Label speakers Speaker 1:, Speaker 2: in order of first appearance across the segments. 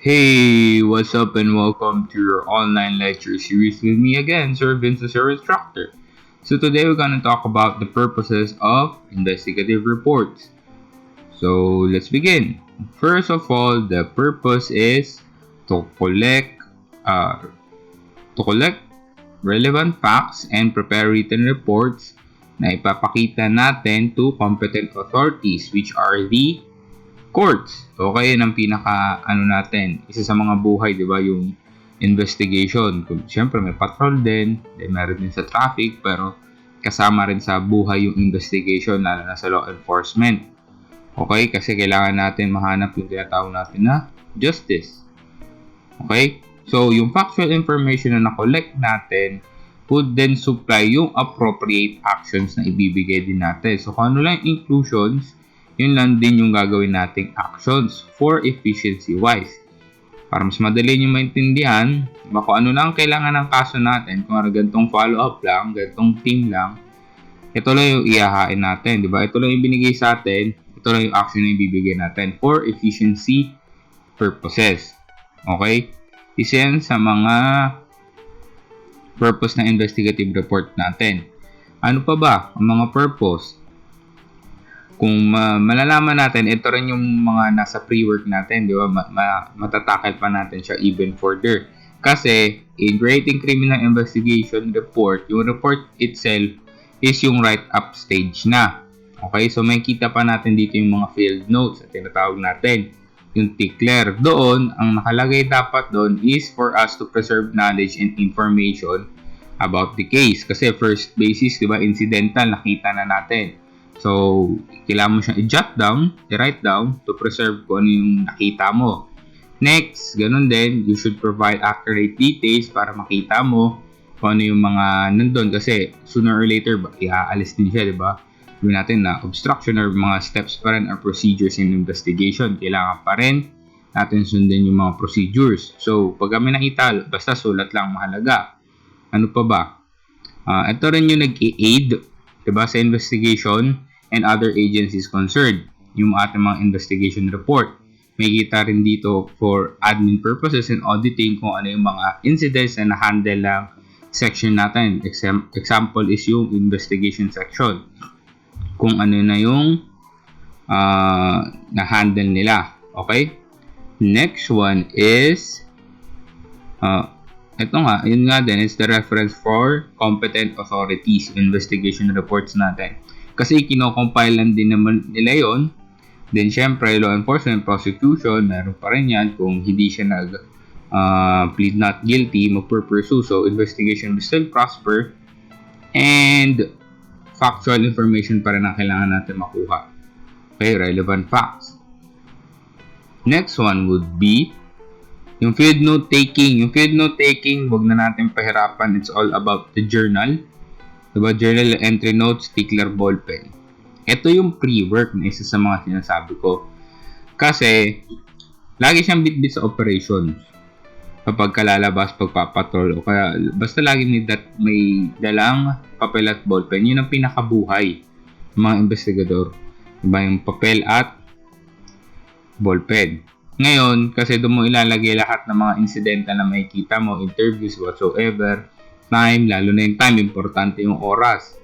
Speaker 1: Hey, what's up and welcome to your online lecture series with me again, Sir Vince, your instructor. So today we're going to talk about the purposes of investigative reports. So let's begin. First of all, the purpose is to collect uh, to collect relevant facts and prepare written reports na ipapakita natin to competent authorities, which are the courts. Okay, yun ang pinaka natin. Isa sa mga buhay, 'di ba, yung investigation. Siyempre may patrol din, meron din sa traffic, pero kasama rin sa buhay yung investigation lalo na sa law enforcement. Okay, kasi kailangan natin mahanap yung tinatawag natin na justice. Okay? So, yung factual information na na-collect natin would then supply yung appropriate actions na ibibigay din natin. So, kung ano lang inclusions, yun lang din yung gagawin nating actions for efficiency-wise. Para mas madali nyo maintindihan, kung ano lang kailangan ng kaso natin, kung gantong follow-up lang, gantong team lang, ito lang yung ihahain natin, di ba? Ito lang yung binigay sa atin, ito lang yung action na ibibigay natin for efficiency purposes. Okay? Isa yan sa mga purpose na investigative report natin. Ano pa ba ang mga purpose? Kung malalaman natin, ito rin yung mga nasa pre-work natin, di ba? Matatakal pa natin siya even further. Kasi, in creating criminal investigation report, yung report itself is yung write-up stage na. Okay? So, may kita pa natin dito yung mga field notes at tinatawag natin. Yung tickler. Doon, ang nakalagay dapat doon is for us to preserve knowledge and information about the case. Kasi first basis, di ba, incidental, nakita na natin. So, kailangan mo siyang i-jot down, i-write down to preserve kung ano yung nakita mo. Next, ganun din, you should provide accurate details para makita mo kung ano yung mga nandun. Kasi sooner or later, iaalis din siya, di ba? Gawin natin na obstruction or mga steps pa rin or procedures in investigation. Kailangan pa rin natin sundin yung mga procedures. So, pag kami nakita, basta sulat lang mahalaga. Ano pa ba? Ito rin yung nag-i-aid, diba, sa investigation and other agencies concerned. Yung ating mga investigation report. May kita rin dito for admin purposes and auditing kung ano yung mga incidents na na-handle ng section natin. Example is yung investigation section. Kung ano na yung na-handle nila. Okay? Next one is ito nga, yun nga din, is the reference for competent authorities investigation reports natin. Kasi kino-compile lang din naman nila yon. Then syempre, law enforcement, prosecution, meron pa rin yan. Kung hindi siya plead not guilty, mag-pursue. So, investigation will still prosper. And factual information pa rin ang kailangan natin makuha. Okay, relevant facts. Next one would be yung field note taking. Yung field note taking, wag na natin pahirapan. It's all about the journal. Diba? Journal entry notes, tickler, ballpen. Ito yung pre-work na isa sa mga sinasabi ko. Kasi, lagi siyang bit-bit sa operations. Kapag kalalabas, pagpapatrol, o kaya basta lagi may dalang papel at ballpen. Yun ang pinakabuhay ng mga investigador. Diba? Yung papel at ballpen. Ngayon, kasi doon mo ilalagay lahat ng mga incidental na makikita mo, interviews, whatsoever, time, lalo na yung time, importante yung oras.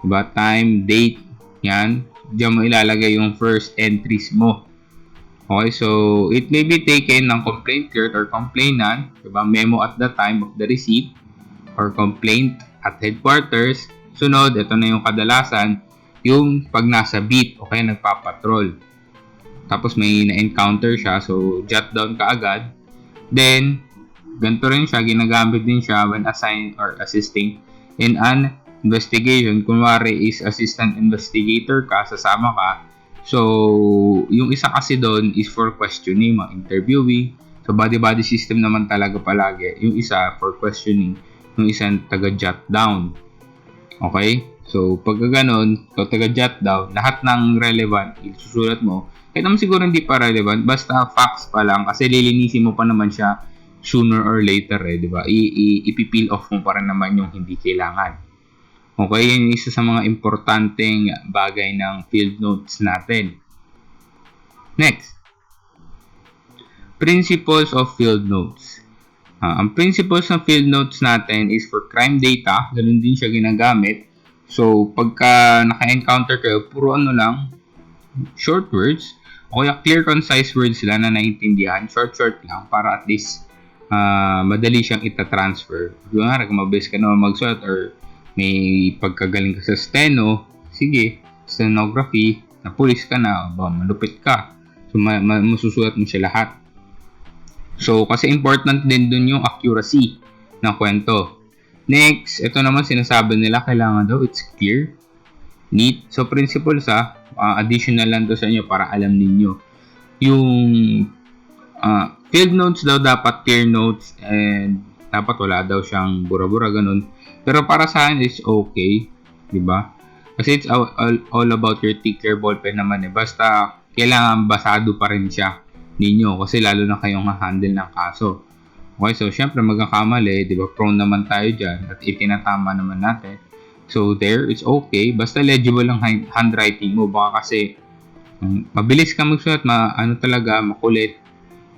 Speaker 1: Diba? Time, date, yan. Diyan mo ilalagay yung first entries mo. Okay, so it may be taken ng complaint clerk or complainant, diba? Memo at the time of the receipt or complaint at headquarters. Sunod, ito na yung kadalasan, yung pag nasa beat, okay, nagpapatrol. Tapos may na-encounter siya, so jot down ka agad. Then, ganito rin siya, ginagamit din siya when assigned or assisting in an investigation. Kunwari is assistant investigator ka, sasama ka. So, yung isa kasi doon is for questioning, mga interviewing. So, body-body system naman talaga palagi. Yung isa for questioning, yung isa taga-jot down. Okay? So, pag ganon, taga-jot down, lahat ng relevant, isusulat mo. Kahit naman siguro hindi pa relevant, basta facts pa lang kasi lilinisin mo pa naman siya sooner or later di ba? Ipipeel off mo pa rin naman yung hindi kailangan. Okay, yun yung isa sa mga importanteng bagay ng field notes natin. Next. Principles of field notes. Ang principles ng field notes natin is for crime data. Ganun din siya ginagamit. So, pagka naka-encounter kayo, puro lang, short words, o kaya clear, concise words lang na naiintindihan. Short lang para at least madali siyang ita-transfer. Kung mabilis ka naman magsulat or may pagkagaling ka sa steno, sige, stenography, na pulis ka na, malupit ka. So, masusulat mo siya lahat. So, kasi important din dun yung accuracy ng kwento. Next, ito naman sinasabi nila, kailangan daw it's clear, neat. So, principles additional lang to sa inyo para alam ninyo. Yung field notes daw dapat clear notes and dapat wala daw siyang bura-bura, ganun. Pero para sa akin is okay, di ba? Kasi it's all about your thicker ballpen naman eh. Basta kailangan basado pa rin siya ninyo kasi lalo na kayong handle ng kaso. Okay, so syempre magkakamali, di ba? Prone naman tayo dyan at itinatama naman natin. So there, it's okay. Basta legible ang handwriting mo. Baka kasi mabilis ka magsulat, talaga, makulit,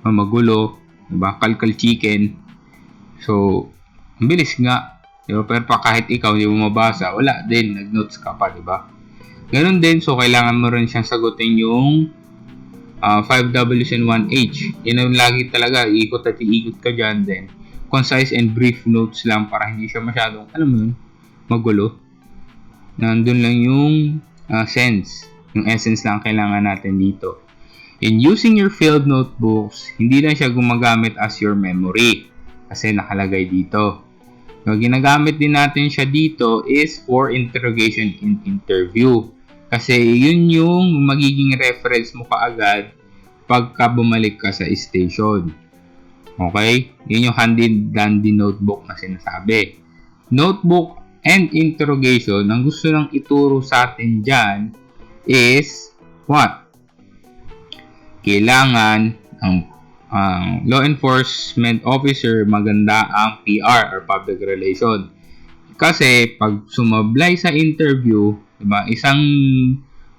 Speaker 1: magulo, di ba? Kalkal chicken. So, mabilis nga. Di ba? Pero kahit ikaw hindi mo mabasa, wala din, nag-notes ka pa, di ba? Ganun din, so kailangan mo rin siyang sagutin yung 5Ws and 1H. Yan ang lagi talaga, ikot at iikot ka dyan din. Concise and brief notes lang para hindi siya masyadong, alam mo yun, magulo. Nandun lang yung sense, yung essence lang kailangan natin dito. In using your field notebooks, hindi lang siya gumagamit as your memory kasi nakalagay dito. So, ginagamit din natin siya dito is for interrogation in interview. Kasi yun yung magiging reference mo kaagad pagka bumalik ka sa station. Okay? Yun yung handy-dandy notebook na sinasabi. Notebook and interrogation, ang gusto lang ituro sa atin dyan is what? Kailangan ang law enforcement officer maganda ang PR or public relation. Kasi pag sumablay sa interview, diba, isang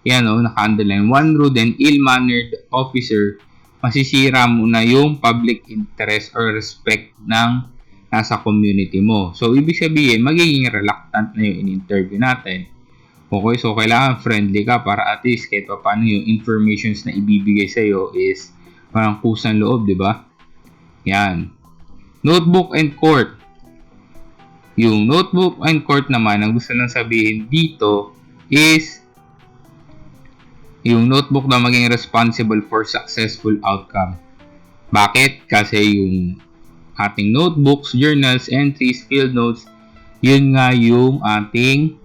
Speaker 1: naka-underline, one rude and ill-mannered officer, masisira mo na yung public interest or respect ng nasa community mo. So, ibig sabihin, magiging reluctant na yung in-interview natin. Okay, so kailangan friendly ka para at least kahit paano yung informations na ibibigay sa'yo is parang kusang loob, di ba? Yan. Notebook and court. Yung notebook and court naman, ang gusto lang sabihin dito is yung notebook na maging responsible for successful outcome. Bakit? Kasi yung ating notebooks, journals, entries, field notes, yun nga yung ating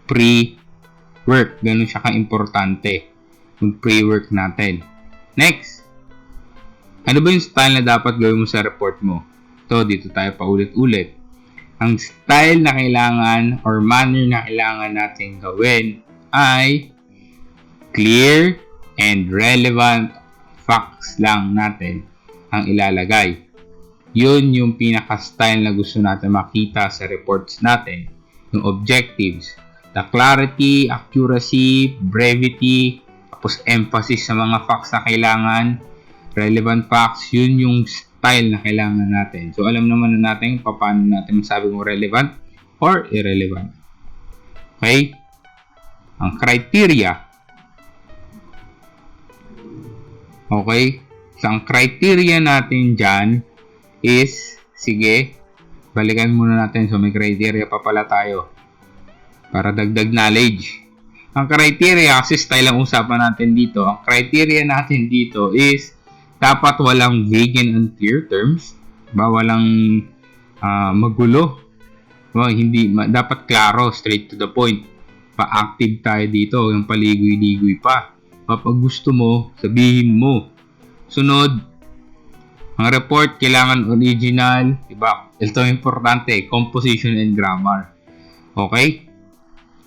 Speaker 1: pre-work. Ganun siya ka-importante yung pre-work natin. Next. Ano ba yung style na dapat gawin mo sa report mo? So, dito tayo paulit-ulit. Ang style na kailangan or manner na kailangan natin gawin ay clear and relevant facts lang natin ang ilalagay. Yun yung pinaka-style na gusto natin makita sa reports natin. Yung objectives. The clarity, accuracy, brevity, tapos emphasis sa mga facts na kailangan, relevant facts, yun yung style na kailangan natin. So, alam naman na natin paano natin masabi kung relevant or irrelevant. Okay? Ang criteria. Okay? So, ang criteria natin dyan is, sige, balikan muna natin. So, may criteria pa pala tayo para dagdag knowledge. Ang criteria, kasi style ang usapan natin dito. Ang criteria natin dito is dapat walang vague and unclear terms. Diba? Walang magulo. Diba? Dapat klaro, straight to the point. Pa-active tayo dito. Yung paligoy-ligoy pa. Pag gusto mo, sabihin mo. Sunod, ang report kailangan original. Diba? Ito importante, composition and grammar. Okay?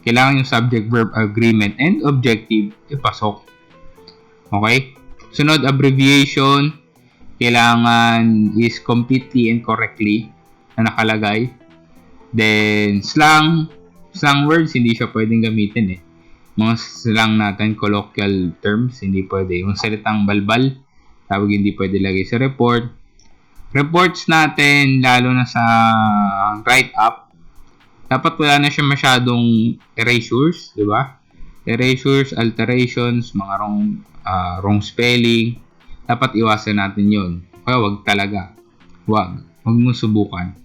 Speaker 1: Kailangan yung subject-verb agreement and objective ipasok. Okay? Sunod, abbreviation, kailangan is completely and correctly na nakalagay. Then, slang words, hindi siya pwedeng gamitin Mga slang natin, colloquial terms, hindi pwede. Yung salitang balbal, Tawag hindi pwede lagay sa report. Reports natin, lalo na sa write-up, dapat wala na siya masyadong erasures, di ba? Erasures, alterations, mga wrong spelling. Dapat iwasan natin yon. Kaya wag talaga. Wag mo subukan.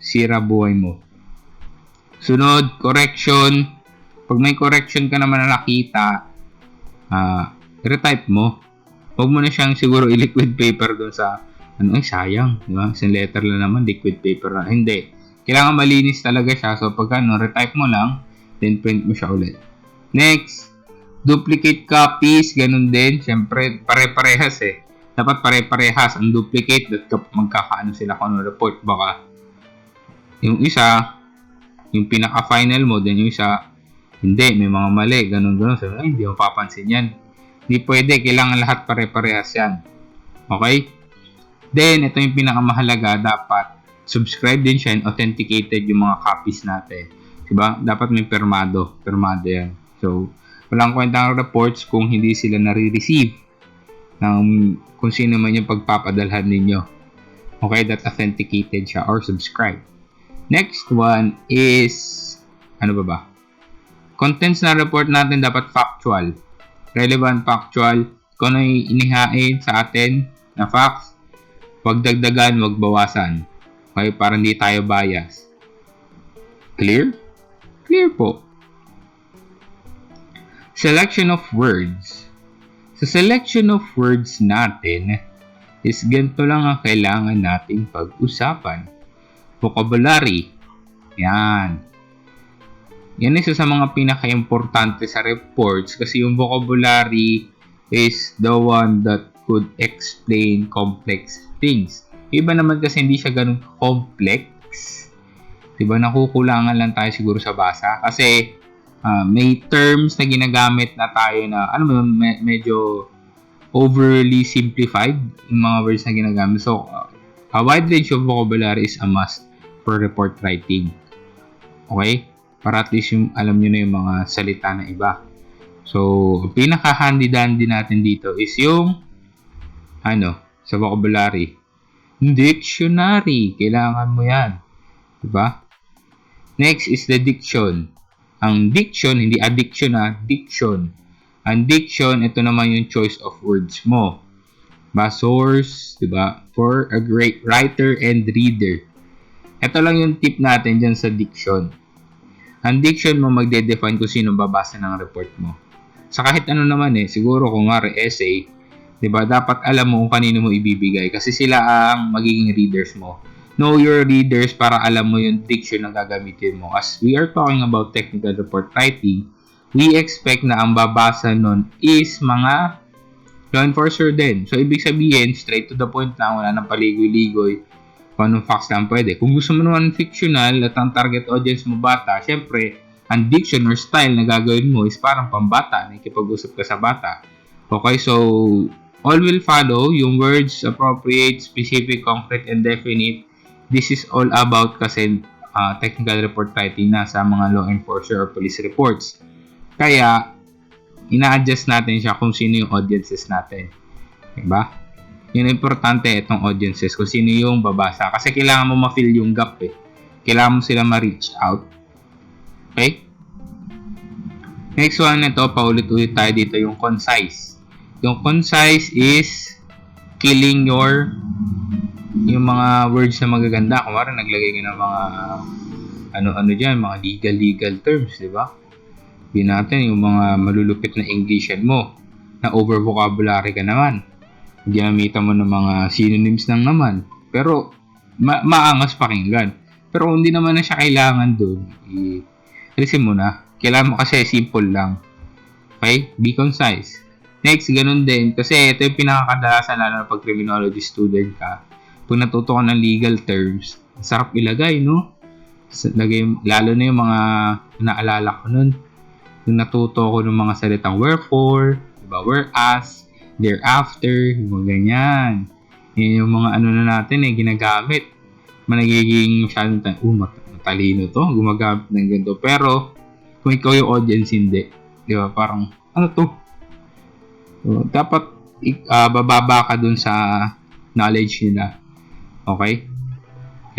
Speaker 1: Sira buhay mo. Sunod, correction. Pag may correction ka naman na nakita, retype mo. Huwag mo na siyang siguro i-liquid paper doon sa sayang, di ba? Isang letter lang naman, liquid paper na. Hindi. Kailangan malinis talaga siya. So, pag retype mo lang, then print mo siya ulit. Next, duplicate copies, ganun din. Siyempre, pare-parehas eh. Dapat pare-parehas. Ang duplicate, magkakaano sila kung report. Baka, yung isa, yung pinaka-final mo, then yung isa, hindi, may mga mali, ganun. So, hindi mo papansin yan. Hindi pwede, kailangan lahat pare-parehas yan. Okay? Then, ito yung pinakamahalaga, dapat subscribe din siya and authenticated yung mga copies natin. Diba? Dapat may permado. Permado yan. So, walang kwentang reports kung hindi sila nare-receive ng kung sino man yung pagpapadalhan ninyo. Okay? That authenticated siya or subscribe. Next one is, ano ba? Contents na report natin dapat factual. Relevant factual. Kung ano yung inihain sa atin na facts, wag dagdagan, wag bawasan. Okay, para hindi tayo bias. Clear? Clear po. Selection of words. Sa selection of words natin, is ganito lang ang kailangan nating pag-usapan. Vocabulary. Yan. Yan isa sa mga pinaka-importante sa reports kasi yung vocabulary is the one that could explain complex things. Iba naman kasi hindi siya ganun complex. Diba, nakukulangan lang tayo siguro sa basa. Kasi may terms na ginagamit na tayo na, medyo overly simplified yung mga words na ginagamit. So, a wide range of vocabulary is a must for report writing. Okay? Para at least alam nyo na yung mga salita na iba. So, pinaka-handy-dandy natin dito is yung sa vocabulary. Dictionary. Kailangan mo yan. Diba? Next is the diction. Ang diction, hindi addiction diction. Ang diction, ito naman yung choice of words mo. Source, diba? For a great writer and reader. Ito lang yung tip natin dyan sa diction. Ang diction mo magde-define kung sino babasa ng report mo. Sa kahit ano naman siguro kung essay, diba, dapat alam mo kung kanino mo ibibigay kasi sila ang magiging readers mo. Know your readers para alam mo yung diction na gagamitin mo. As we are talking about technical report writing, we expect na ang babasa nun is mga law enforcer din. So, ibig sabihin, straight to the point lang, wala nang paligoy-ligoy, kung anong facts lang pwede. Kung gusto mo naman fictional at ang target audience mo bata, syempre, ang diction or style na gagawin mo is parang pambata, nakikipag-usap ka sa bata. Okay, so all will follow, yung words, appropriate, specific, concrete, and definite. This is all about kasi technical report writing na sa mga law enforcer or police reports. Kaya, ina-adjust natin siya kung sino yung audiences natin. Diba? Yun importante itong audiences, kung sino yung babasa. Kasi kailangan mo ma-fill yung gap Kailangan mo sila ma-reach out. Okay? Next one na to, paulit-ulit tayo dito, yung concise. Yung concise is killing yung mga words na magaganda. Kumari, naglagay ka ng mga dyan, mga legal terms, di ba? Hindi natin yung mga malulupit na Englishan mo na over vocabulary ka naman. Ginamitan mo ng mga synonyms lang naman. Pero, maangas pakinggan. Pero hindi naman na siya kailangan doon. Alisin mo na. Kailangan mo kasi simple lang. Okay? Be concise. Next, ganun din. Kasi ito yung pinakakadalasan lalo na pag criminology student ka. Pag natuto ka ng legal terms, sarap ilagay, no? Lalo na yung mga naalala ko nun. Yung natuto ko ng mga salitang wherefore, diba? Whereas, thereafter, yung mga ganyan. Yan yung mga na natin ginagamit. Nagiging masyadong matalino to, gumagamit ng ganito. Pero, kung ikaw yung audience, hindi. Diba? Parang, ano to? So, dapat bababa ka dun sa knowledge nila. Okay?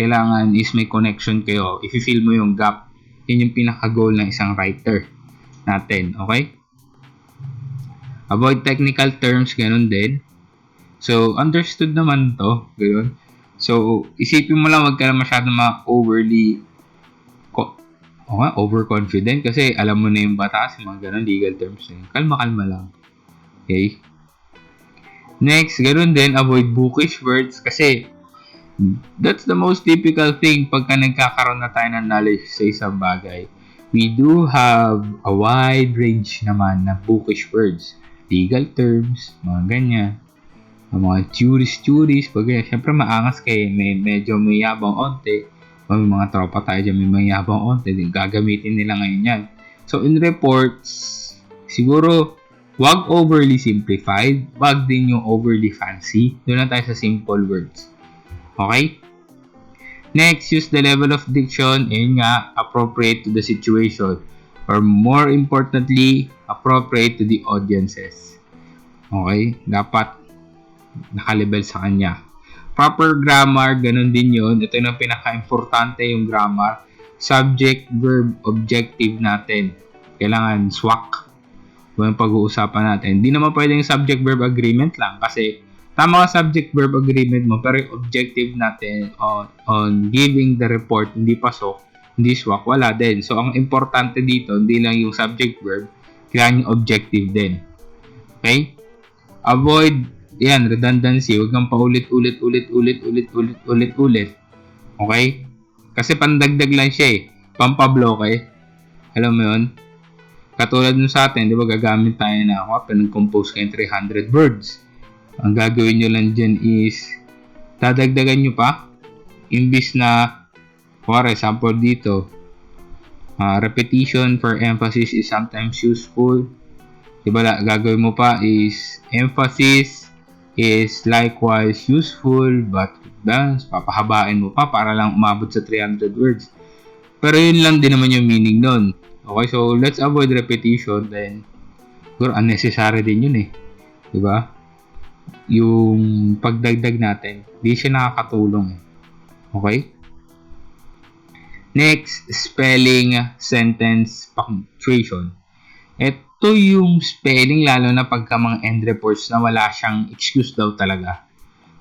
Speaker 1: Kailangan is may connection kayo. If you feel mo yung gap, yun yung pinaka-goal ng isang writer natin. Okay? Avoid technical terms, ganun din. So, understood naman to. Ganun. So, isipin mo lang, wag ka na masyadong overconfident kasi alam mo na yung batas, mga ganun, legal terms. Kalma-kalma lang. Okay? Next, ganun din, avoid bookish words kasi that's the most typical thing pagka nagkakaroon na tayo ng knowledge sa isang bagay. We do have a wide range naman na bookish words. Legal terms, mga ganyan. Mga theories, pag ganyan. Siyempre maangas kayo, medyo may yabang onte. May mga tropa tayo dyan, may mayabang onte. Gagamitin nila ngayon yan. So in reports, siguro wag overly simplified, wag din yung overly fancy. Doon na tayo sa simple words. Okay? Next, use the level of diction, appropriate to the situation. Or more importantly, appropriate to the audiences. Okay? Dapat nakalibel sa kanya. Proper grammar, ganun din yun. Ito yung pinaka-importante yung grammar. Subject, verb, objective natin. Kailangan swak. Yung pag-uusapan natin. Hindi naman pwedeng subject-verb agreement lang kasi tama ka subject-verb agreement mo pero yung objective natin on giving the report hindi pasok, hindi swak, wala din. So, ang importante dito, hindi lang yung subject-verb, kailangan yung objective din. Okay? Avoid, redundancy. Huwag kang paulit-ulit. Okay? Kasi pandagdag lang siya pampabloke. Alam mo yun? Katulad nun sa atin, di ba gagamit tayo na pinag-compose kayo 300 words. Ang gagawin nyo lang dyan is dadagdagan nyo pa. Imbis na, for example dito, repetition for emphasis is sometimes useful. Diba, gagawin mo pa is emphasis is likewise useful but papahabain mo pa para lang umabot sa 300 words. Pero yun lang din naman yung meaning nun. Okay, so let's avoid repetition then siguro unnecessary din yun diba? Yung pagdagdag natin, di siya nakakatulong Okay? Next, spelling, sentence, punctuation. Ito yung spelling lalo na pagka mga end reports na wala siyang excuse daw talaga.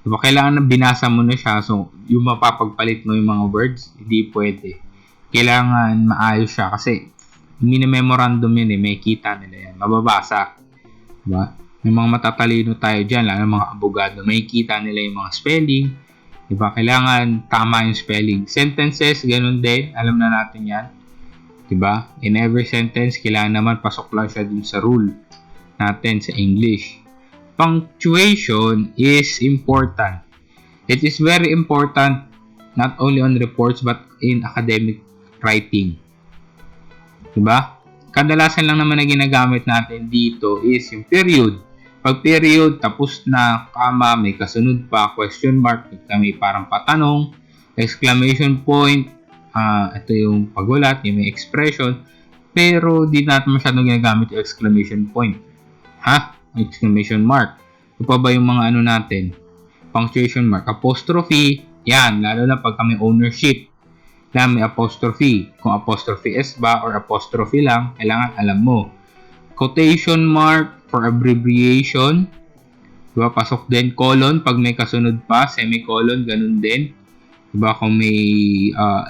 Speaker 1: Diba? Kailangan na binasa mo na siya so yung mapapagpalit mo yung mga words, hindi pwede. Kailangan maayos siya kasi mini-memorandum yun may kita nila yan. Mababasa. Diba? May mga matatalino tayo dyan, lalo mga abogado, may kita nila yung mga spelling. Diba? Kailangan tama yung spelling. Sentences, ganun din. Alam na natin yan. Diba? In every sentence, kailangan naman pasok lang siya dun sa rule natin sa English. Punctuation is important. It is very important not only on reports but in academic writing. Diba? Kadalasan lang naman na ginagamit natin dito is yung period. Pag period, tapos na, kama, may kasunod pa, question mark, may parang patanong, exclamation point, ito yung pagulat, yung may expression, pero di natin masyadong ginagamit yung exclamation point. Exclamation mark. Ito pa ba yung mga natin? Punctuation mark. Apostrophe, yan, lalo na pag may ownership na may apostrophe. Kung apostrophe S ba or apostrophe lang, kailangan alam mo. Quotation mark for abbreviation. Diba? Pasok din. Colon pag may kasunod pa. Semicolon, ganun din. Diba? Kung may,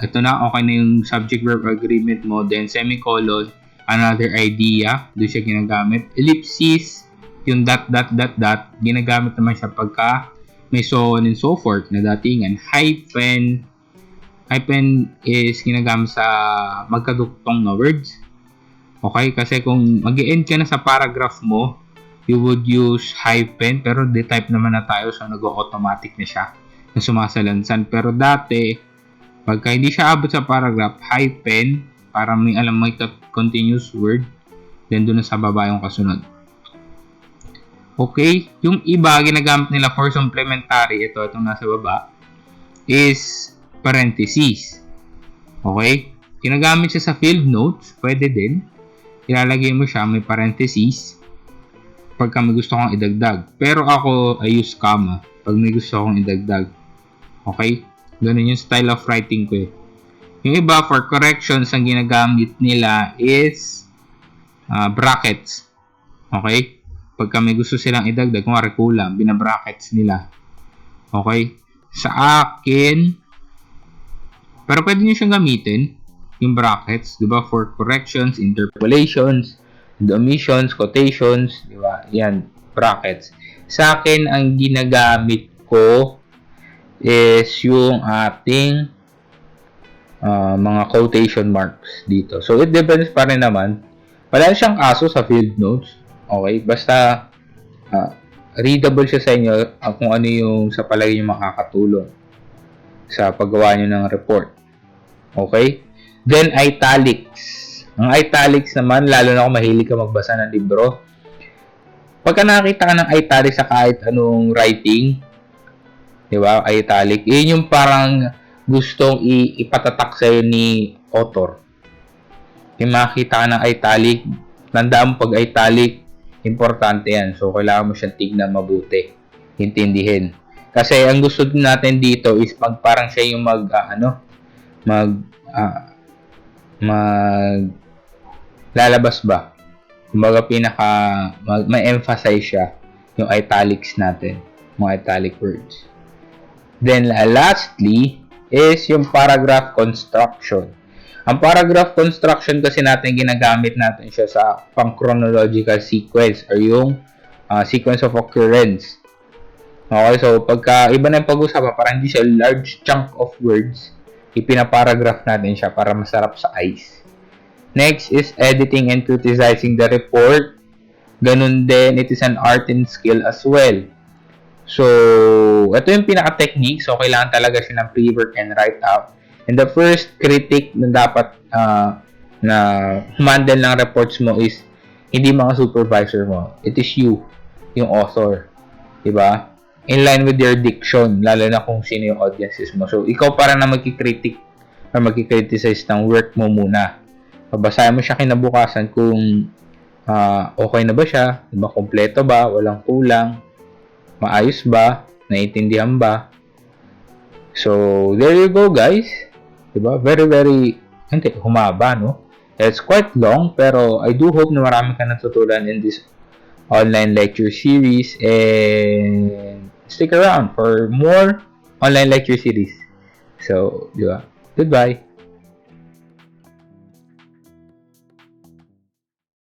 Speaker 1: ito na, okay na yung subject-verb agreement mo. Then semicolon, another idea. Doon siya ginagamit. Ellipsis, yung dot. Ginagamit naman siya pagka may so on and so forth na datingan. Hyphen is ginagamit sa magkaduktong na words. Okay? Kasi kung mag-e-end ka na sa paragraph mo, you would use hyphen. Pero de-type naman na tayo so nag-automatic na siya na sumasalansan. Pero dati, pagka hindi siya abot sa paragraph, hyphen, para may alam mo continuous word, then doon na sa baba yung kasunod. Okay? Yung iba, ginagamit nila for supplementary, itong nasa baba, is parentheses. Okay? Ginagamit siya sa field notes, pwede din. Ilalagay mo siya, may parentheses. pagka may gusto kong idagdag. Pero ako, I use comma pag may gusto kong idagdag. Okay? Ganun yung style of writing ko eh. Yung iba, for corrections, ang ginagamit nila is brackets. Okay? Pagka may gusto silang idagdag, kung kulang, binabrackets nila. Okay? Sa akin, pero pwede nyo siyang gamitin, yung brackets, di ba? For corrections, interpolations, omissions, quotations, di ba? Yan, brackets. Sa akin, ang ginagamit ko is yung ating mga quotation marks dito. So, it depends pa rin naman. Wala siyang kaso sa field notes. Okay? Basta, readable siya sa inyo kung ano yung sa palagi nyo makakatulong sa paggawa nyo ng report. Okay? Then, italics. Ang italics naman, lalo na kung mahilig ka magbasa ng libro, pagka nakakita ka ng italics sa kahit anong writing, di ba, italic, yun yung parang gustong ipatatak sa'yo ni author. Yung makakita ka ng italic, tandaan mo pag italic, importante yan. So, kailangan mo siyang tignan mabuti. Intindihin. Kasi, ang gusto natin dito is parang siya yung lalabas ba? Kumbaga may emphasize siya yung italics natin. Mga italic words. Then, lastly, is yung paragraph construction. Ang paragraph construction kasi natin, ginagamit natin siya sa pang-chronological sequence or yung sequence of occurrence. Okay, so pagka iba na yung pag-usapan, parang hindi siya large chunk of words, ipinaparagraph natin siya para masarap sa eyes. Next is editing and criticizing the report. Ganun din, it is an art and skill as well. So, ito yung pinaka-technique. So, kailangan talaga siya ng pre-work and write-up. And the first critic na dapat na humandle ng reports mo is hindi mga supervisor mo. It is you, yung author. Diba? In line with your diction, lalo na kung sino yung audiences mo. So, ikaw para na magkikritik or magkikriticize ng work mo muna. Babasahin mo siya kinabukasan kung okay na ba siya, diba, kompleto ba, walang kulang, maayos ba, naiintindihan ba. So, there you go guys. Diba? Very, humaba, no? It's quite long, pero I do hope na marami ka natutunan in this online lecture series, and stick around for more online lecture series. So, diba? Goodbye.